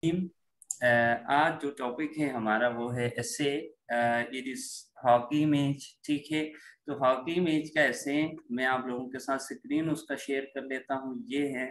आज जो टॉपिक है हमारा वो है ऐसे इट इज हॉकी मैच। ठीक है, तो हॉकी मैच का ऐसे मैं आप लोगों के साथ स्क्रीन उसका शेयर कर लेता हूँ। ये है,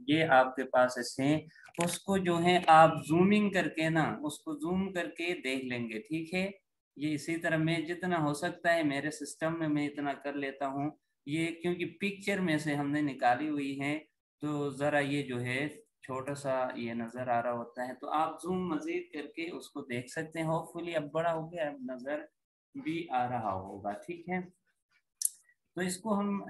ये आपके पास ऐसे उसको जो है आप जूमिंग करके ना उसको जूम करके देख लेंगे। ठीक है, ये इसी तरह मैं जितना हो सकता है मेरे सिस्टम में मैं इतना कर लेता हूँ। ये क्योंकि पिक्चर में से हमने निकाली हुई है तो ज़रा ये जो है छोटा सा ये नज़र आ रहा होता है, तो आप जूम मजीद करके उसको देख सकते हैं। होपफुली अब बड़ा हो गया, अब नज़र भी आ रहा होगा। ठीक है, तो इसको हम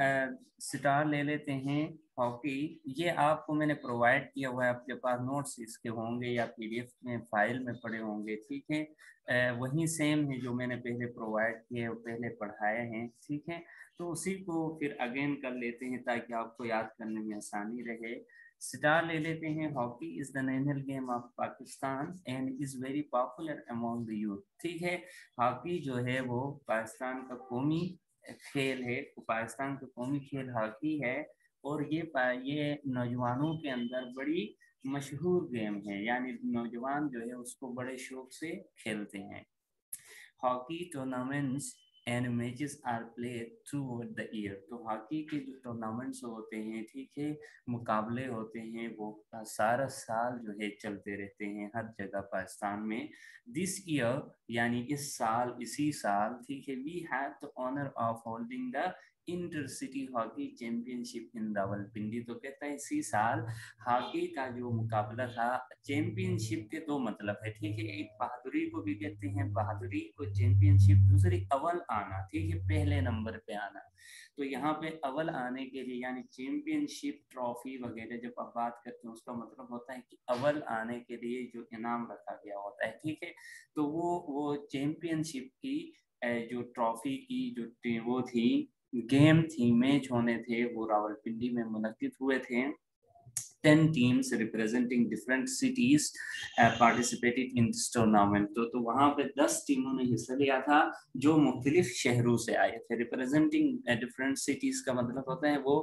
स्टार ले लेते हैं हॉकी। ये आपको मैंने प्रोवाइड किया हुआ है, आपके पास नोट्स इसके होंगे या पीडीएफ में फाइल में पड़े होंगे। ठीक है, वही सेम है जो मैंने पहले प्रोवाइड किए पहले पढ़ाए हैं। ठीक है, तो उसी को फिर अगेन कर लेते हैं ताकि आपको याद करने में आसानी रहे। स्टार ले लेते हैं। Hockey is the national game of Pakistan and is very popular among the youth. ठीक है, हॉकी जो है वो पाकिस्तान का कौमी खेल है, पाकिस्तान का कौमी खेल हॉकी है और ये नौजवानों के अंदर बड़ी मशहूर गेम है, यानी नौजवान जो है उसको बड़े शौक से खेलते हैं। Hockey tournaments and matches are played through the year. तो हॉकी के जो टूर्नामेंट्स होते हैं, ठीक है, मुकाबले होते हैं, वो सारा साल जो है चलते रहते हैं हर जगह पाकिस्तान में। दिस ईयर यानी इस साल, इसी साल, ठीक है, we have the honour of holding the intercity hockey championship in Rawalpindi. तो कहता है इसी साल हॉकी का जो मुकाबला था, चैंपियनशिप के दो मतलब है। ठीक है, एक बहादुरी को भी कहते हैं, बहादुरी को चैंपियनशिप, दूसरी अव्वल आना। ठीक है, पहले नंबर पे आना। तो यहाँ पे अव्वल आने के लिए यानी चैंपियनशिप ट्रॉफी वगैरह जब आप बात करते हैं उसका मतलब होता है कि अव्वल आने के लिए जो इनाम रखा गया होता है। ठीक है, तो वो चैंपियनशिप की जो ट्रॉफी की जो वो थी, गेम थी, मैच होने थे, वो रावलपिंडी में मुनक्किद हुए थे। 10 teams representing different cities participated in this tournament। तो वहाँ पे 10 टीमों ने हिस्सा लिया था जो मुख्तलिफ शहरों से आए थे। रिप्रेजेंटिंग डिफरेंट सिटीज का मतलब होता है वो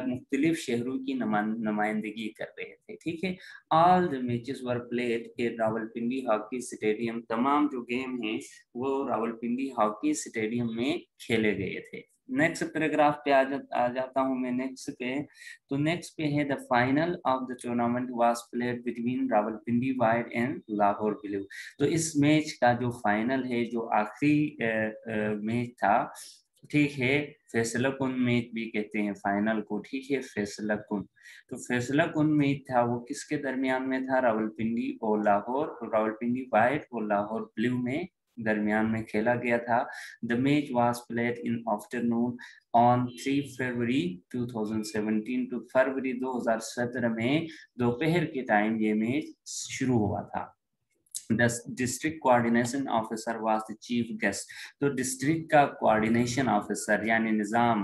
मुख्तलिफ शहरों की नुमाइंदगी कर रहे थे। ठीक है, all the matches were played in Rawalpindi hockey stadium. तमाम जो गेम हैं वो रावलपिंडी हॉकी स्टेडियम में खेले गए थे। नेक्स्ट पैराग्राफ पे आ जाता हूँ मैं नेक्स्ट पे। तो नेक्स्ट पे है the final of the tournament was played between Rawalpindi white and Lahore blue. तो इस मैच का जो फाइनल है, जो आखिरी मैच था, ठीक है, फैसला कुन मैच भी कहते हैं फाइनल को। ठीक है, फैसला कुन, तो फैसला कुन मैच था वो किसके दरमियान में था? रावलपिंडी और लाहौर, रावलपिंडी वाइट और लाहौर ब्लू में दरमियान में खेला गया था। The match was played in afternoon on 3 फरवरी 2017। तो फरवरी 2017 में दोपहर के टाइम ये मैच शुरू हुआ था। The district coordination officer was the chief guest। तो डिस्ट्रिक्ट का कोऑर्डिनेशन ऑफिसर यानी निज़ाम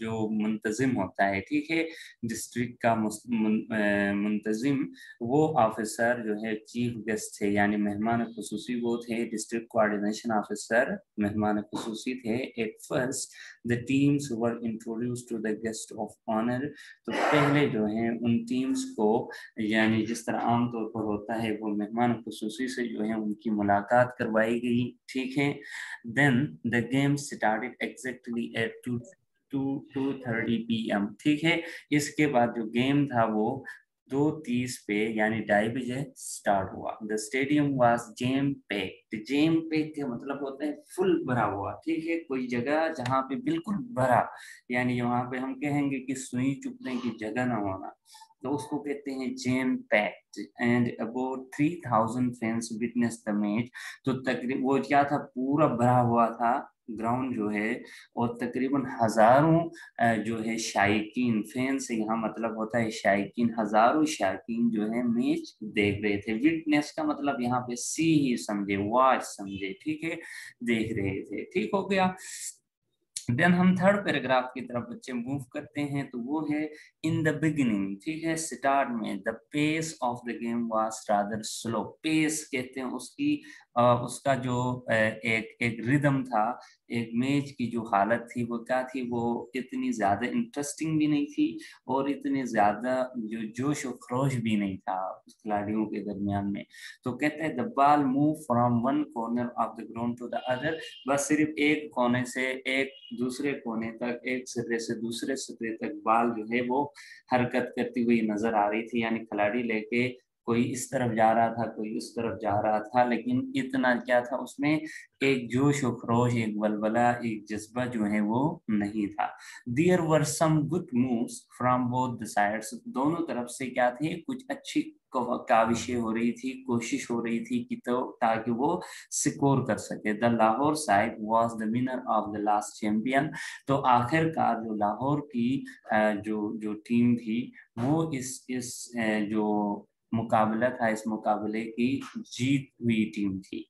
जो मुंतजिम होता है, ठीक है, डिस्ट्रिक्ट का मुंतजिम, वो ऑफिसर जो है चीफ गेस्ट थे यानी मेहमान खुसूसी वो थे। डिस्ट्रिक्ट कोऑर्डिनेशन ऑफिसर मेहमान खुसूसी थे। At first the teams were introduced to the guest of honour. तो पहले जो है उन टीम्स को, यानी जिस तरह आमतौर पर होता है, वो मेहमान खुसूसी से जो है उनकी मुलाकात करवाई गई। ठीक है, then the game started exactly at 2:30 PM। ठीक है, इसके बाद जो गेम था वो 2:30 पे यानी 2:30 स्टार्ट हुआ। The stadium was jam packed. Jam packed का मतलब होता है फुल भरा हुआ। ठीक है, कोई जगह जहाँ पे बिल्कुल भरा, यानी वहाँ पे हम कहेंगे कि सुई चुपने की जगह ना होना, तो उसको कहते हैं jam packed. And about 3000 fans witness the match. तो तकरीबन वो क्या था, पूरा भरा हुआ था ग्राउंड जो है, और तकरीबन हजारों जो है शायकीन, फैंस यहाँ मतलब होता है शायकीन, हजारों शायकीन जो है मैच देख रहे थे। विटनेस का मतलब यहाँ पे सी ही समझे, वॉच समझे, ठीक है, देख रहे थे। ठीक हो गया। देन हम थर्ड पैराग्राफ की तरफ बच्चे मूव करते हैं, तो वो है इन द बिगिनिंग। ठीक है, स्टार्ट में the pace of the game was rather slow. Pace कहते हैं उसकी उसका जो एक एक रिदम था, एक मैच की जो हालत थी वो क्या थी, वो इतनी ज्यादा इंटरेस्टिंग भी नहीं थी और इतनी ज्यादा जो जोश और खरोश भी नहीं था उस खिलाड़ियों के दरमियान में। तो कहते हैं the ball move from one corner of the ground to the other, बस सिर्फ एक कोने से एक दूसरे कोने तक, एक सिरे से दूसरे सिरे तक बॉल जो है वो हरकत करती हुई नजर आ रही थी। यानी खिलाड़ी लेके कोई इस तरफ जा रहा था, कोई उस तरफ जा रहा था, लेकिन इतना क्या था उसमें, एक जोश और खरोश, एक बलबला, एक जज्बा जो है वो नहीं था। There were some good moves from both the sides, दोनों तरफ से क्या थे, कुछ अच्छी काविशें हो रही थी, कोशिश हो रही थी कि तो ताकि वो स्कोर कर सके। The Lahore side was the winner of the last champion, तो आखिरकार जो लाहौर की जो जो टीम थी वो इस जो मुकाबला था, इस मुकाबले की जीत हुई टीम थी।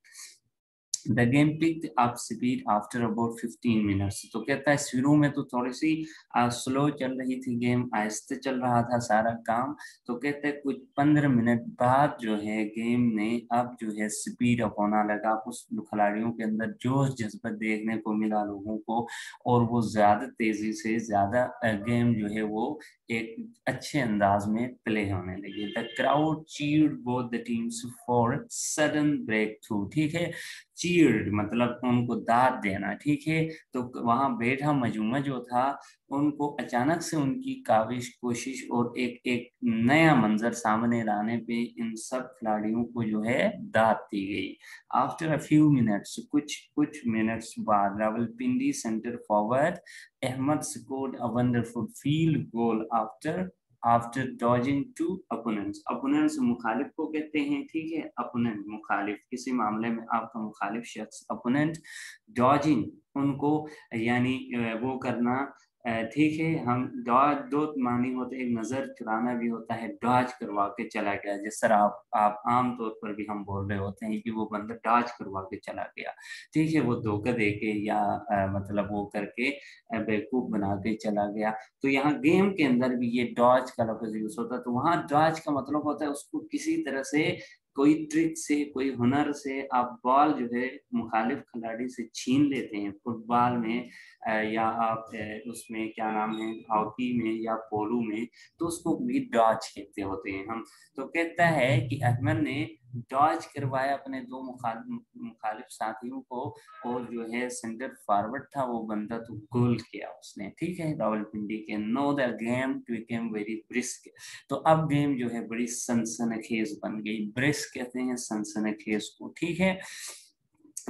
The game picked up speed after about 15 minutes, तो कहता है शुरू में तो थोड़ी सी स्लो चल रही थी गेम, आहिस्ते चल रहा था सारा काम। तो कहते हैं कुछ 15 मिनट बाद जो है गेम ने अब जो है स्पीड अप होना लगा, उस खिलाड़ियों के अंदर जोश जज्बा देखने को मिला लोगों को, और वो ज्यादा तेजी से ज्यादा गेम जो है वो एक अच्छे अंदाज में प्ले होने लगी। The crowd cheered both the teams for sudden breakthrough, ठीक है, चीयर्ड मतलब उनको दाद देना, ठीक है। तो वहां बैठा मजूमा जो था, उनको अचानक से उनकी काविश, कोशिश और एक एक नया मंजर सामने लाने पे इन सब खिलाड़ियों को जो है दाद दी गई। आफ्टर अ फ्यू मिनट्स, कुछ कुछ मिनट्स बाद, Rawalpindi centre forward Ahmad scored a wonderful field goal after after dodging two opponents. Opponents मुखालिफ को कहते हैं, ठीक है, अपोनेंट मुखालिफ, किसी मामले में आपका मुखालिफ शख्स, अपोनेंट, डॉजिंग उनको यानी वो करना, ठीक है। हम डॉज दो मानी होते हैं, एक नजर चुराना भी होता है, डॉज करवा के चला गया, जिस तरह आप आम तौर पर भी हम बोल रहे होते हैं कि वो बंदा डॉज करवा के चला गया, ठीक है, वो धोखा दे के या मतलब वो करके बेवकूफ बना के चला गया। तो यहाँ गेम के अंदर भी ये डॉज का लफ्ज यूज होता है, तो वहां डॉज का मतलब होता है उसको किसी तरह से, कोई ट्रिक से, कोई हुनर से आप बॉल जो है मुखालिफ खिलाड़ी से छीन लेते हैं। फुटबॉल में या आप उसमें क्या नाम है, हॉकी में या पोलो में, तो उसको भी डॉज कहते होते हैं हम। तो कहता है कि अहमद ने डॉज करवाया अपने दो मुखालिफ साथियों को, और जो है सेंटर फॉरवर्ड था वो बंदा, तो गोल किया उसने, ठीक है, रावलपिंडी के। Know the game became very brisk, तो अब गेम जो है बड़ी सनसनीखेज बन गई। ब्रिस्क कहते हैं सनसनीखेज को, ठीक है।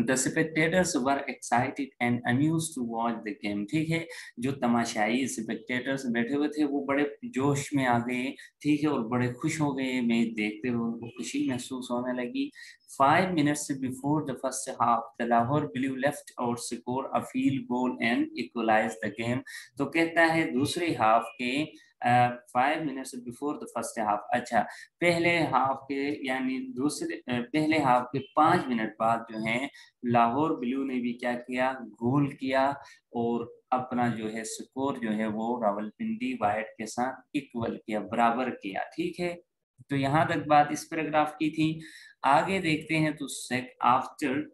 The spectators were excited and amused to watch the game, ठीक है, जो तमाशाई स्पेक्टेटर्स बैठे हुए थे वो बड़े जोश में आ गए, ठीक है, और बड़े खुश हो गए मैच देखते हुए, उनको खुशी महसूस होने लगी। 5 minutes before the first half, the Lahore Blue left out score a field goal and equalized the game, तो कहता है दूसरे हाफ के 5 minutes before the first half, अच्छा, पहले हाफ के यानी पहले हाफ के 5 मिनट बाद जो है लाहौर ब्लू ने भी क्या किया, गोल किया, और अपना जो है स्कोर जो है वो रावलपिंडी वाइट के साथ इक्वल किया, बराबर किया, ठीक है। तो यहाँ तक बात इस पैराग्राफ की थी। आगे देखते हैं तो आफ्टर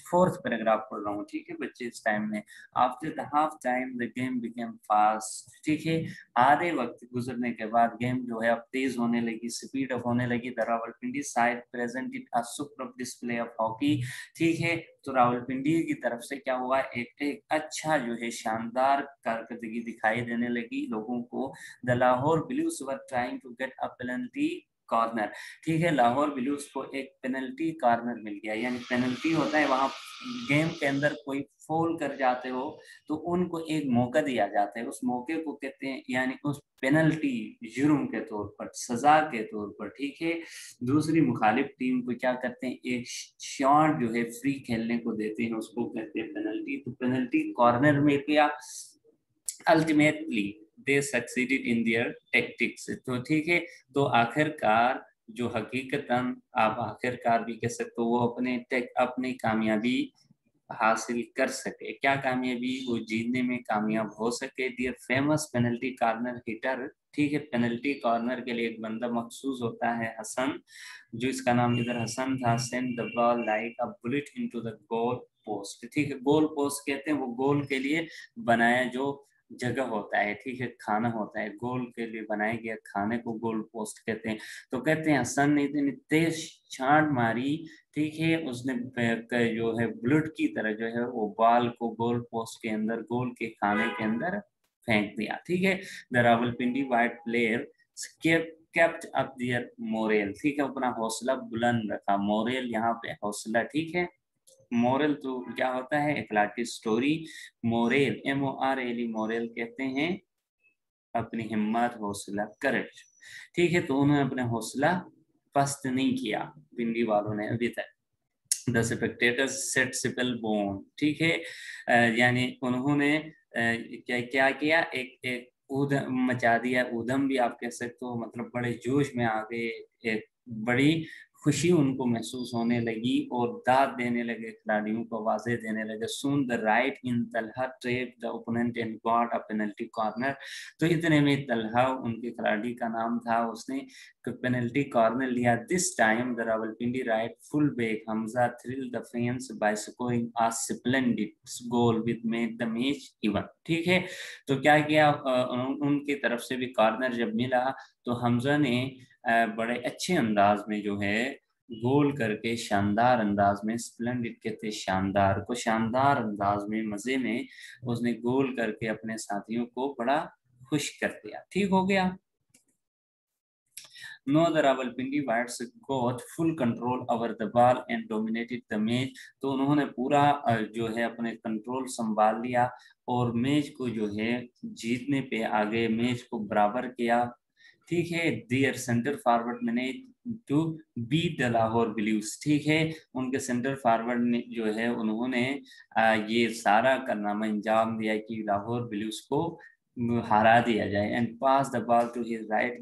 फोर्थ पैराग्राफ पढ़ रहा हूँ, ठीक है बच्चे, इस टाइम में। After the half time the game became fast, ठीक है, आधे वक्त गुजरने के बाद गेम जो है अब तेज होने लगी, स्पीड अप होने लगी। The Rawalpindi side presented a superb display of hockey, ठीक है, तो रावलपिंडी की तरफ से क्या हुआ, एक अच्छा जो है शानदार कारकर्दगी दिखाई देने लगी लोगों को। The Lahore blues were trying to get a penalty corner, ठीक है, लाहौर ब्लूज को एक पेनल्टी कॉर्नर मिल गया, यानी पेनल्टी होता है वहां गेम के अंदर कोई फॉल कर जाते हो तो उनको एक मौका दिया जाता है, उस मौके को कहते हैं, यानी उस पेनल्टी जुर्म के तौर पर, सजा के तौर पर, ठीक है, दूसरी मुखालिफ टीम को क्या करते हैं, एक शॉट जो है फ्री खेलने को देते हैं, उसको कहते हैं पेनल्टी। तो पेनल्टी कॉर्नर में क्या, ultimately they succeeded in their tactics, तो ठीक है, तो आखिरकार जो हकीकतन आप आखिरकार भी कह सकते हो वो अपनी कामयाबी हासिल कर सके, क्या कामयाबी, वो जीतने में कामयाब हो सके। दियर फेमस पेनल्टी कॉर्नर हिटर ठीक है। पेनल्टी कॉर्नर के लिए एक बंदा मखसूस होता है, हसन, जो इसका नाम इधर हसन था। Send the ball like a bullet into the goal post, ठीक है। गोल पोस्ट कहते हैं वो गोल के लिए बनाया जो जगह होता है, ठीक है, खाना होता है, गोल के लिए बनाया गया खाने को गोल पोस्ट कहते हैं। तो कहते हैं हसन ने इतनी तेज छाट मारी, ठीक है, उसने जो है बुलेट की तरह जो है वो बॉल को गोल पोस्ट के अंदर, गोल के खाने के अंदर फेंक दिया, ठीक है। The Rawalpindi white player kept up their morale, ठीक है, अपना हौसला बुलंद रखा। मोरल यहाँ पे हौसला, ठीक है। मोरल तो क्या होता है, इखलाकी स्टोरी। मोरल MORAL, मोरल कहते हैं अपनी हिम्मत, हौसला, करेज, ठीक है। तो उन्होंने अपने हौसला पस्त नहीं किया पिंडी वालों ने अभी तक। द स्पेक्टेटर्स सेट सिपल बोन, ठीक है, यानी उन्होंने क्या क्या किया, एक ऊधम मचा दिया, ऊधम भी आप कह सकते हो, मतलब बड़े जोश में आ गए, एक बड़ी खुशी उनको महसूस होने लगी और दाद देने लगे, खिलाड़ियों को आवाजें देने लगे। Soon the right in Talha trap the opponent and got a penalty corner, तो इतने में तलहा उनके खिलाड़ी का नाम था, उसने पेनल्टी कॉर्नर लिया। This time the Rawalpindi right full back Hamza thrill the fans by scoring a splendid goal with made the match even, ठीक है। तो क्या किया, उनकी तरफ से भी कॉर्नर जब मिला तो हमजा ने बड़े अच्छे अंदाज में जो है गोल करके, शानदार अंदाज में, स्प्लेंडिड कहते शानदार को, शानदार अंदाज में, मजे में उसने गोल करके अपने साथियों को बड़ा खुश कर दिया, ठीक हो गया। No, the Rawalpindi Whites got full control over the ball and dominated the match. तो उन्होंने पूरा जो है अपने कंट्रोल संभाल लिया और मैच को जो है जीतने पे आगे, मैच को बराबर किया, ठीक है। Their centre forward manage to beat the Lahore blues, ठीक है। उनके सेंटर फॉरवर्ड ने जो है उन्होंने ये सारा कारनामा अंजाम दिया कि लाहौर ब्लूज को हरा दिया जाए। And pass the ball to his right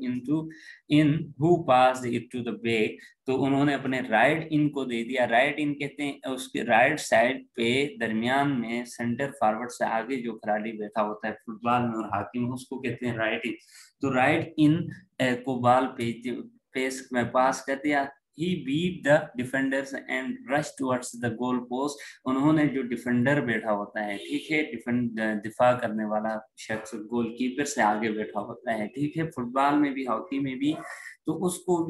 in who pass it to the back, तो उन्होंने अपने राइट इन को दे दिया। राइट इन कहते हैं उसके राइट साइड पे दरमियान में सेंटर फॉरवर्ड से आगे जो खिलाड़ी बैठा होता है फुटबॉल में और हॉकी में, उसको कहते हैं राइट इन। तो राइट इन को बॉल पेस में पास कर दिया। He beat the defenders and rushed towards the goal post. उन्होंने जो डिफेंडर बैठा होता है, ठीक है, दिफा करने वाला शख्स गोलकीपर से आगे बैठा होता है, ठीक है, फुटबॉल में भी हॉकी में भी, तो उसको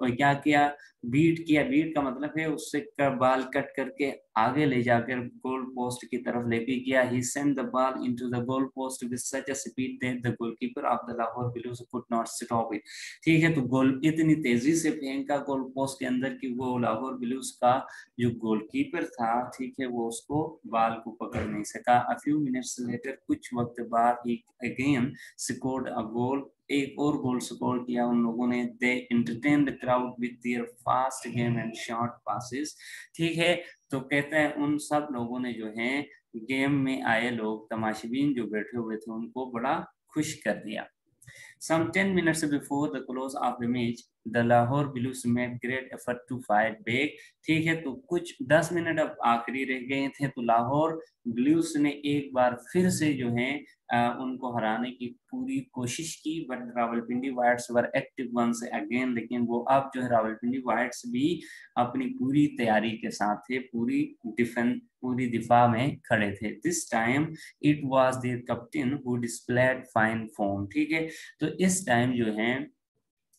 क्या किया, बीट किया। बीट का मतलब है उससे बॉल कट करके आगे ले जाकर गोल पोस्ट की तरफ लेके गया। He sent the ball into the goal post with such a speed that the goalkeeper of the Lahore Blues could not stop it. ठीक है, तो गोल इतनी तेजी से फेंका गोल पोस्ट के अंदर कि वो लाहौर ब्लूज का जो गोलकीपर था, ठीक है, वो उसको बॉल को पकड़ नहीं सका। A few minutes later, कुछ वक्त बाद ही अगेन स्कोर्ड अ गोल, एक और गोल स्कोर किया उन लोगों ने। They entertain the crowd with their fast game and short passes, ठीक है। तो कहते हैं उन सब लोगों ने जो है गेम में आए लोग, तमाशबीन जो बैठे हुए थे, उनको बड़ा खुश कर दिया। Some 10 minutes before the close of the match, the Lahore Blues made great effort to fight back. ठीक है, तो कुछ 10 मिनट अब आखिरी रह गए थे, तो लाहौर ब्लूज ने एक बार फिर से जो है उनको हराने की पूरी कोशिश की। But Rawalpindi whites were active once again, लेकिन वो अब जो है रावलपिंडी वाइट्स भी अपनी पूरी तैयारी के साथ थे, पूरी दिफा में खड़े थे। This time it was there captain who displayed fine form, ठीक है। तो इस टाइम जो है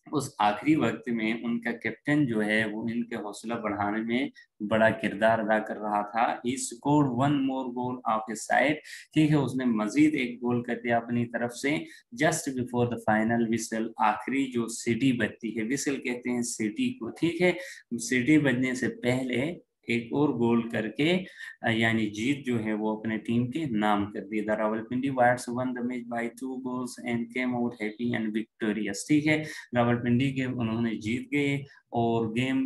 उस आखिरी वक्त में उनका कैप्टन जो है वो इनके हौसला बढ़ाने में बड़ा किरदार अदा कर रहा था। He scored one more goal of his side, ठीक है, उसने मजीद एक गोल कर दिया अपनी तरफ से। Just before the final whistle, आखिरी जो सीटी बजती है, विसल कहते हैं सीटी को, ठीक है, सीटी बजने से पहले एक और गोल करके यानी जीत जो है वो अपने टीम के नाम कर दी। The Rawalpindi Wires won the match by 2 goals and came out happy and victorious, ठीक है। रावलपिंडी के उन्होंने जीत गए और गेम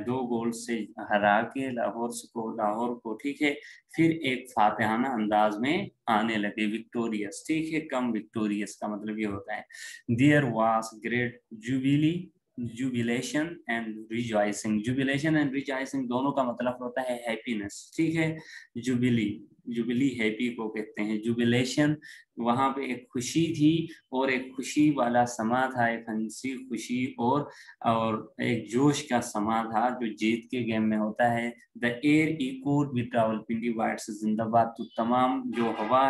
2 गोल से हरा के लाहौर को, ठीक है, फिर एक फातिहाना अंदाज में आने लगे, विक्टोरियस, ठीक है, कम विक्टोरियस का मतलब ये होता है। There was great jubilee jubilation and rejoicing. Jubilation and rejoicing दोनों का मतलब होता है हैप्पीनेस, ठीक है। जुबिली, जुबिली हैप्पी को कहते हैं। जुबिलेशन वहां पे एक खुशी थी और एक खुशी वाला समा था, एक हंसी खुशी और एक जोश का समा था जो जीत के गेम में होता है। The air echoed with Rawalpindi whites जिंदाबाद। तो तमाम जो हवा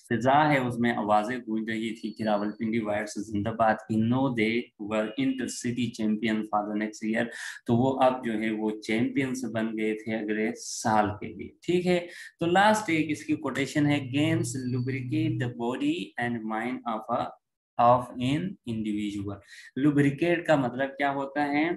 फिजा है उसमें आवाजें गूंज रही थी कि रावलपिंडी वायर्स जिंदाबाद। Now they were intercity champion for the next year. तो वो अब जो है वो चैंपियंस बन गए थे अगले साल के लिए, ठीक है। तो लास्ट एक इसकी कोटेशन है, games lubricate the body and mind of an individual. Lubricate का मतलब क्या होता है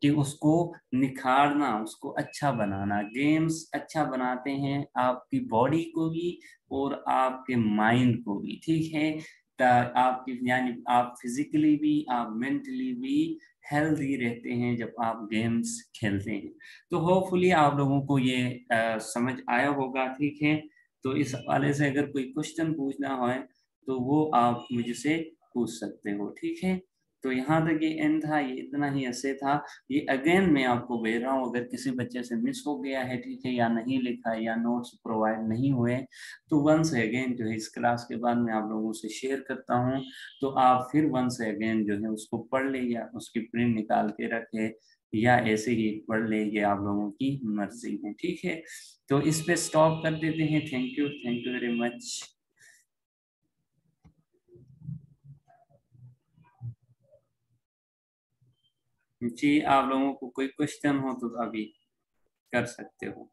कि उसको निखारना, उसको अच्छा बनाना। गेम्स अच्छा बनाते हैं आपकी बॉडी को भी और आपके माइंड को भी, ठीक है। आपकी यानी आप फिजिकली भी, आप मेंटली भी हेल्दी रहते हैं जब आप गेम्स खेलते हैं। तो होपफुली आप लोगों को ये समझ आया होगा, ठीक है। तो इस हवाले से अगर कोई क्वेश्चन पूछना हो तो वो आप मुझसे पूछ सकते हो, ठीक है। तो यहाँ तक ये एंड था, ये इतना ही ऐसे था। ये अगेन मैं आपको भेज रहा हूँ, अगर किसी बच्चे से मिस हो गया है, ठीक है, या नहीं लिखा है या नोट्स प्रोवाइड नहीं हुए, तो वंस अगेन जो है इस क्लास के बाद मैं आप लोगों से शेयर करता हूँ। तो आप फिर वंस अगेन जो है उसको पढ़ ले या उसकी प्रिंट निकाल के रखे या ऐसे ही पढ़ ले, ये आप लोगों की मर्जी है, ठीक है। तो इस पे स्टॉप कर देते हैं। Thank you very much. जी, आप लोगों को कोई क्वेश्चन हो तो अभी कर सकते हो।